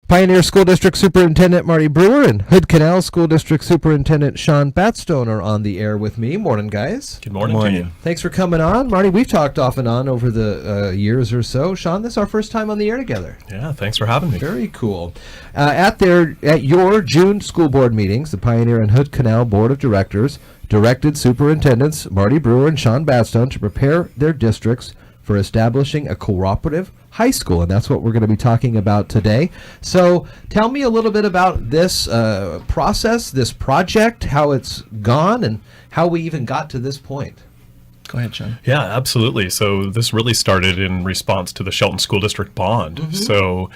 Pioneer School District Superintendent Marty Brewer and Hood Canal School District Superintendent Shawn Batstone are on the air with me. Morning, guys. Good morning to you. Thanks for coming on. Marty, we've talked off and on over the years or so. Shawn, this is our first time on the air together. Yeah, thanks for having me. Very cool. At your June school board meetings, the Pioneer and Hood Canal Board of Directors directed Superintendents Marty Brewer and Shawn Batstone to prepare their districts for establishing a cooperative high school, and that's what we're going to be talking about today. So tell me a little bit about this process, this project, how it's gone, and how we even got to this point. Go ahead, Shawn. Yeah, absolutely. So this really started in response to the Shelton School District bond. Mm-hmm. So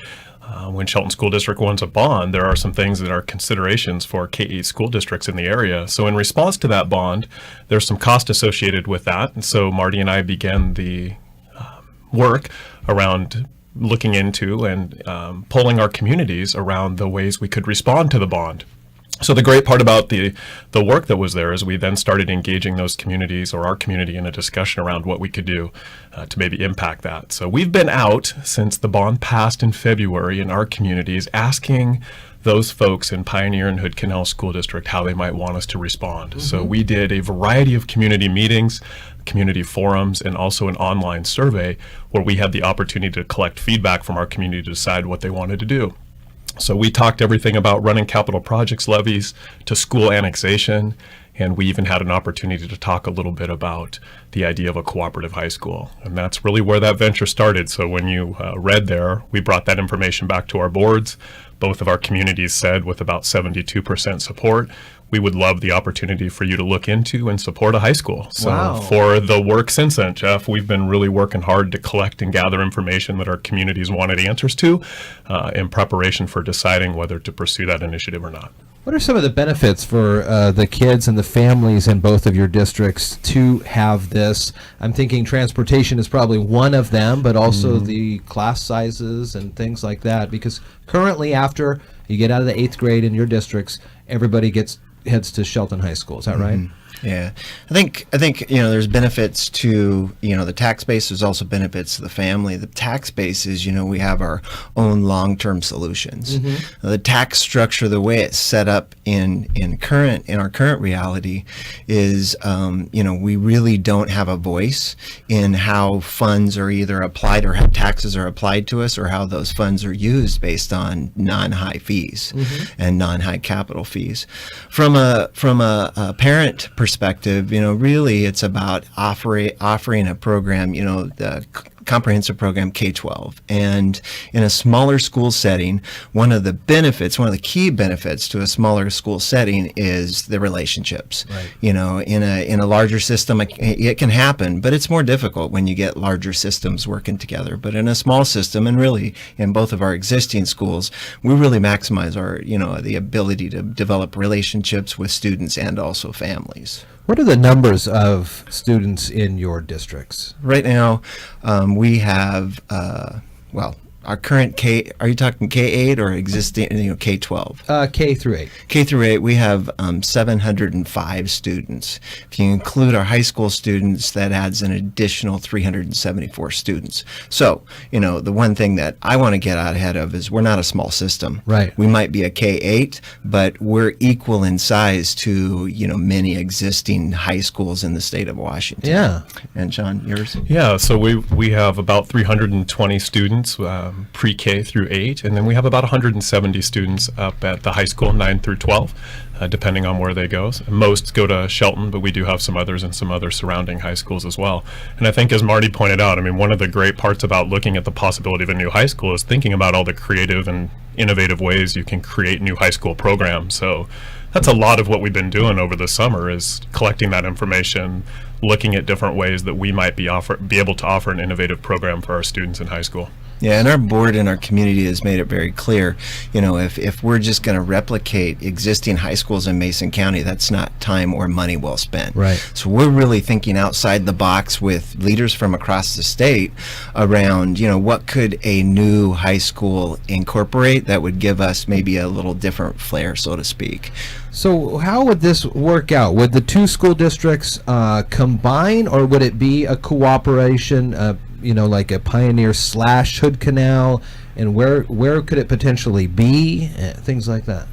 when Shelton School District wants a bond, there are some things that are considerations for K-8 school districts in the area. So in response to that bond, there's some cost associated with that. And so Marty and I began the work around looking into and polling our communities around the ways we could respond to the bond. So the great part about the work that was there is we then started engaging those communities or our community in a discussion around what we could do to maybe impact that. So we've been out since the bond passed in February in our communities asking those folks in Pioneer and Hood Canal School District how they might want us to respond. Mm-hmm. So we did a variety of community meetings, community forums, and also an online survey where we had the opportunity to collect feedback from our community to decide what they wanted to do. So we talked everything about running capital projects levies to school annexation, and we even had an opportunity to talk a little bit about the idea of a cooperative high school. And that's really where that venture started. So when you read there, we brought that information back to our boards. Both of our communities said with about 72% support, we would love the opportunity for you to look into and support a high school. So wow. For the work since then, Jeff, we've been really working hard to collect and gather information that our communities wanted answers to in preparation for deciding whether to pursue that initiative or not. What are some of the benefits for the kids and the families in both of your districts to have this? I'm thinking transportation is probably one of them, but also the class sizes and things like that. Because currently, after you get out of the 8th grade in your districts, everybody heads to Shelton High School. Is that right? Yeah, I think there's benefits to the tax base. There's also benefits to the family. The tax base is we have our own long-term solutions. Mm-hmm. The tax structure, the way it's set up in our current reality, is we really don't have a voice in how funds are either applied or how taxes are applied to us, or how those funds are used based on non-high fees and non-high capital fees. From a parent perspective, really it's about offering a program, the comprehensive program K-12. And in a smaller school setting, one of the key benefits to a smaller school setting is the relationships. Right. In a larger system, it can happen, but it's more difficult when you get larger systems working together. But in a small system, and really in both of our existing schools, we really maximize our, the ability to develop relationships with students and also families. What are the numbers of students in your districts? Right now, we have, our current are you talking K-8 or existing, K-12? K through 8. K through 8, we have 705 students. If you include our high school students, that adds an additional 374 students. So, the one thing that I want to get out ahead of is we're not a small system. Right. We might be a K-8, but we're equal in size to, many existing high schools in the state of Washington. Yeah. And Shawn, yours? Yeah, so we have about 320 students, pre-K through 8, and then we have about 170 students up at the high school, 9 through 12, depending on where they go. Most go to Shelton, but we do have some others in some other surrounding high schools as well. And I think, as Marty pointed out, one of the great parts about looking at the possibility of a new high school is thinking about all the creative and innovative ways you can create new high school programs. So that's a lot of what we've been doing over the summer, is collecting that information, looking at different ways that we might be able to offer an innovative program for our students in high school. Yeah, and our board and our community has made it very clear, if we're just going to replicate existing high schools in Mason County, that's not time or money well spent. Right. So we're really thinking outside the box with leaders from across the state around, what could a new high school incorporate that would give us maybe a little different flair, so to speak. So how would this work out? Would the two school districts combine, or would it be a cooperation like a Pioneer / Hood Canal, and where could it potentially be? Things like that.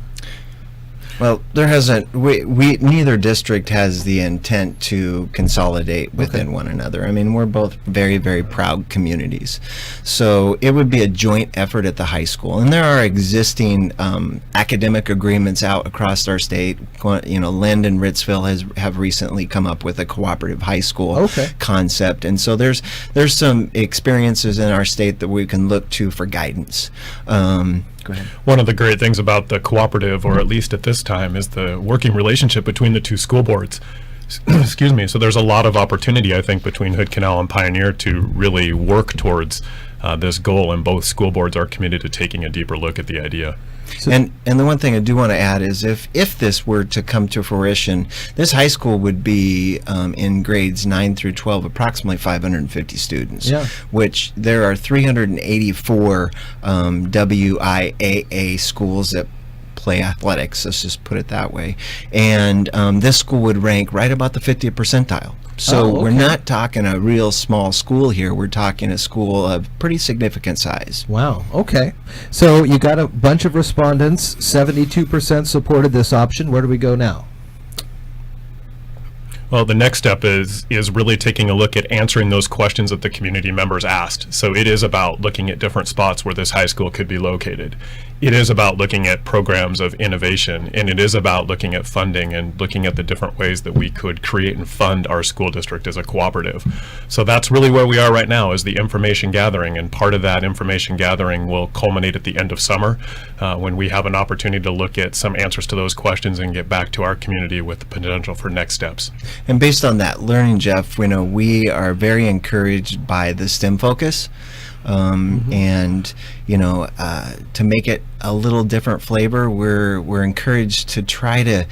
Well, there hasn't. We neither district has the intent to consolidate within one another. I mean, we're both very, very proud communities, so it would be a joint effort at the high school. And there are existing academic agreements out across our state. Lind and Ritzville have recently come up with a cooperative high school concept, and so there's some experiences in our state that we can look to for guidance. Go ahead. One of the great things about the cooperative, or at least at this time, is the working relationship between the two school boards. Excuse me. So there's a lot of opportunity, I think, between Hood Canal and Pioneer to really work towards this goal, and both school boards are committed to taking a deeper look at the idea. So, and the one thing I do want to add is if this were to come to fruition, this high school would be in grades 9 through 12 approximately 550 students, which there are 384 WIAA schools that play athletics, let's just put it that way, and this school would rank right about the 50th percentile. So we're not talking a real small school here. We're talking a school of pretty significant size. Wow. Okay. So you got a bunch of respondents. 72% supported this option. Where do we go now? Well, the next step is really taking a look at answering those questions that the community members asked. So it is about looking at different spots where this high school could be located. It is about looking at programs of innovation, and it is about looking at funding and looking at the different ways that we could create and fund our school district as a cooperative. So that's really where we are right now, is the information gathering, and part of that information gathering will culminate at the end of summer when we have an opportunity to look at some answers to those questions and get back to our community with the potential for next steps. And based on that learning, Jeff, we are very encouraged by the STEM focus. And to make it a little different flavor, we're encouraged to try to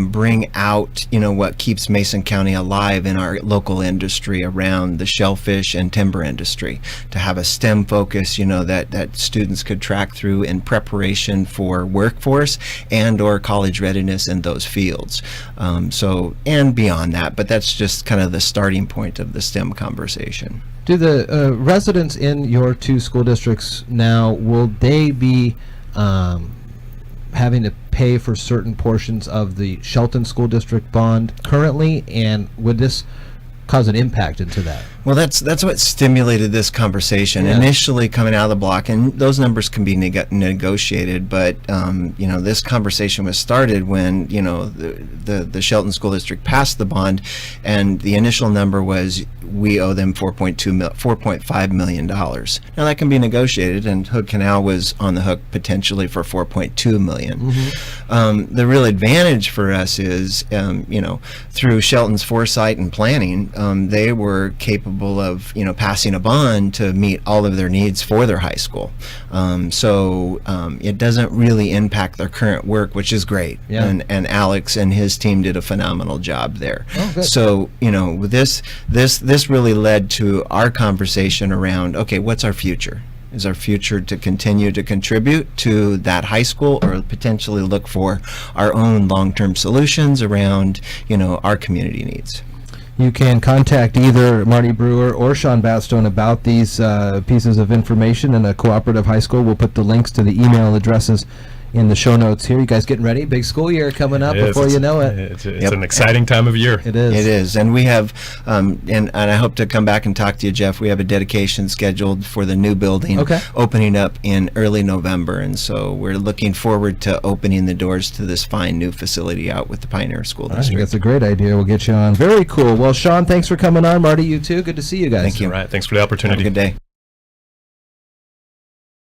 bring out what keeps Mason County alive in our local industry around the shellfish and timber industry, to have a STEM focus that students could track through in preparation for workforce and or college readiness in those fields, and beyond that, but that's just kind of the starting point of the STEM conversation. Do the residents in your two school districts now, will they be having to pay for certain portions of the Shelton School District bond currently, and would this cause an impact into that? Well, that's what stimulated this conversation initially coming out of the block, and those numbers can be negotiated. But this conversation was started when the Shelton School District passed the bond, and the initial number was we owe them $4.5 million. Now that can be negotiated, and Hood Canal was on the hook potentially for $4.2 million. The real advantage for us is through Shelton's foresight and planning, they were capable of passing a bond to meet all of their needs for their high school. So it doesn't really impact their current work, which is great. And Alex and his team did a phenomenal job there. So this really led to our conversation around, okay, what's our future? Is our future to continue to contribute to that high school, or potentially look for our own long-term solutions around our community needs? You can contact either Marty Brewer or Shawn Batstone about these pieces of information in a cooperative high school. We'll put the links to the email addresses in the show notes here. You guys getting ready? Big school year coming up before you know it. It's an exciting time of year. It is. It is. And we have, and I hope to come back and talk to you, Jeff. We have a dedication scheduled for the new building opening up in early November. And so we're looking forward to opening the doors to this fine new facility out with the Pioneer School District. I think that's a great idea. We'll get you on. Very cool. Well, Shawn, thanks for coming on. Marty, you too. Good to see you guys. Thank you. All right. Thanks for the opportunity. Have a good day.